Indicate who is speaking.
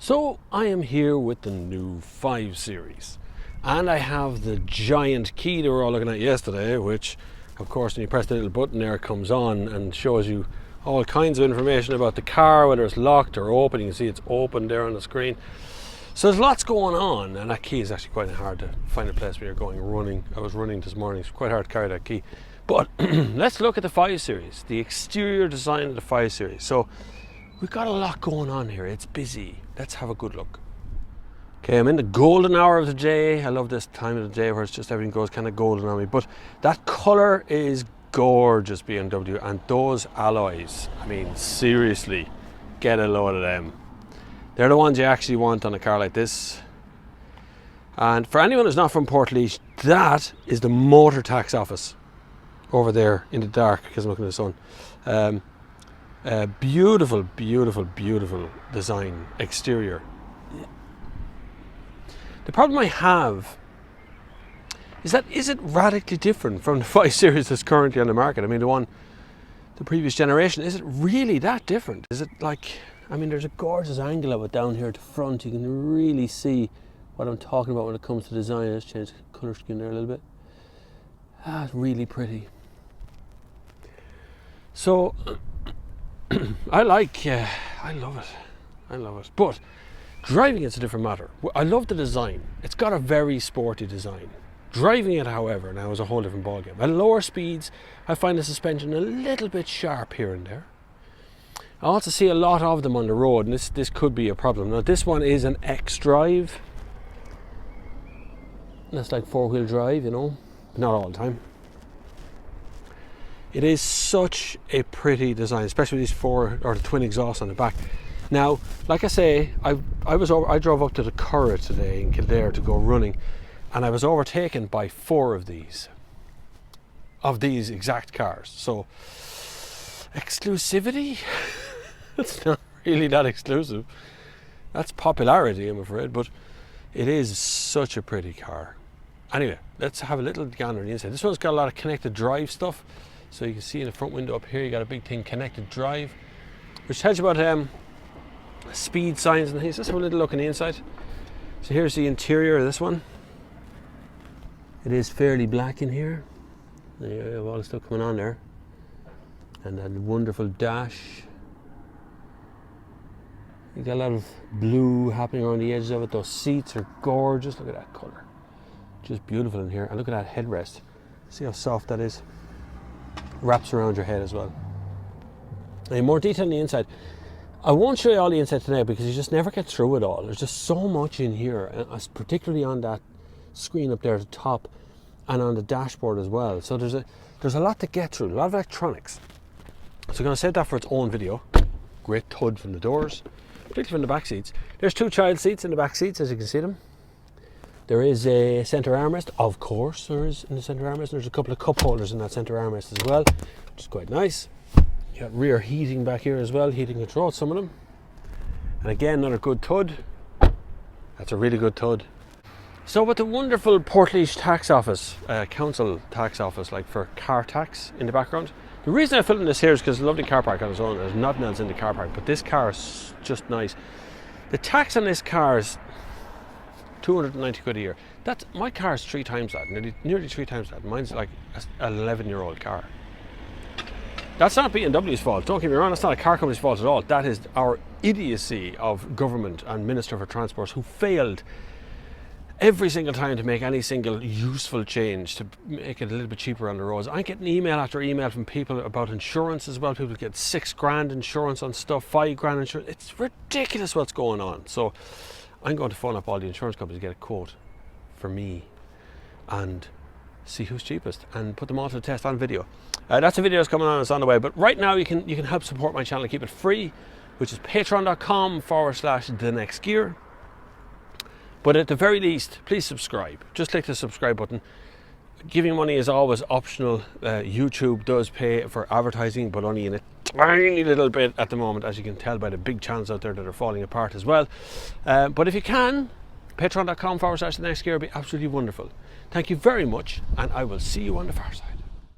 Speaker 1: So I am here with the new 5 Series, and I have the giant key that we were all looking at yesterday, which of course when you press the little button there, it comes on and shows you all kinds of information about the car, whether it's locked or open. You can see it's open there on the screen. So there's lots going on, and that key is actually quite hard to find a place where you're going running. I was running this morning, it's quite hard to carry that key. But let's look at the 5 Series, the exterior design of the 5 Series. So we've got a lot going on here, it's busy. Let's have a good look. Okay, I'm in the golden hour of the day. I love this time of the day where it's just everything goes kind of golden on me. But that colour is gorgeous, BMW, and those alloys, I mean seriously, get a load of them. They're the ones you actually want on a car like this. And for anyone who's not from Portlaoise, that is the motor tax office over there in the dark because I'm looking at the sun. Beautiful, beautiful, beautiful design, exterior. The problem I have is that, is it radically different from the 5 Series that's currently on the market? I mean, the previous generation, is it really that different? Is it like, I mean, there's a gorgeous angle of it down here at the front. You can really see what I'm talking about when it comes to design. Let's change the colour scheme there a little bit. Ah, it's really pretty. So, I love it. I love it. But driving it's a different matter. I love the design. It's got a very sporty design. Driving it, however, now is a whole different ballgame. At lower speeds, I find the suspension a little bit sharp here and there. I also see a lot of them on the road, and this could be a problem. Now, this one is an X-Drive. That's like 4-wheel drive, you know, but not all the time. It is such a pretty design, especially these 4 or the twin exhausts on the back. Now, like I say, I drove up to the Curragh today in Kildare to go running, and I was overtaken by 4 of these exact cars. So, exclusivity? It's not really that exclusive. That's popularity, I'm afraid, but it is such a pretty car. Anyway, let's have a little gander on the inside. This one's got a lot of connected drive stuff. So you can see in the front window up here, you got a big thing, connected drive, which tells you about speed signs and things. Let's have a little look on the inside. So here's the interior of this one. It is fairly black in here. You have all the stuff coming on there. And that wonderful dash. You got a lot of blue happening around the edges of it. Those seats are gorgeous. Look at that colour. Just beautiful in here. And look at that headrest. See how soft that is? Wraps around your head as well. And more detail on the inside. I won't show you all the inside tonight because you just never get through it all. There's just so much in here, particularly on that screen up there at the top and on the dashboard as well. So there's a lot to get through, a lot of electronics. So I'm going to save that for its own video. Great thud from the doors, particularly from the back seats. There's 2 child seats in the back seats, as you can see them. There is a centre armrest, of course there is in the centre armrest. There's a couple of cup holders in that centre armrest as well, which is quite nice. You got rear heating back here as well, heating control, some of them. And again, another good thud. That's a really good thud. So with the wonderful Portlaoise tax office, council tax office, like for car tax in the background. The reason I'm filming this here is because it's a lovely car park on its own. There's nothing else in the car park, but this car is just nice. The tax on this car is 290 quid a year. That's, my car is 3 times that, nearly 3 times that. Mine's like an 11-year-old car. That's not BMW's fault, don't get me wrong, that's not a car company's fault at all. That is our idiocy of government and Minister for Transport, who failed every single time to make any single useful change to make it a little bit cheaper on the roads. I'm getting email after email from people about insurance as well. People get 6 grand insurance on stuff, 5 grand insurance. It's ridiculous what's going on. So I'm going to phone up all the insurance companies to get a quote for me and see who's cheapest and put them all to the test on video. That's a video that's coming on, it's on the way. But right now you can help support my channel and keep it free, which is patreon.com/thenextgear. But at the very least, please subscribe. Just click the subscribe button. Giving money is always optional. YouTube does pay for advertising, but only in a tiny little bit at the moment, as you can tell by the big channels out there that are falling apart as well. But if you can, patreon.com/thenextgear would be absolutely wonderful. Thank you very much, and I will see you on the far side.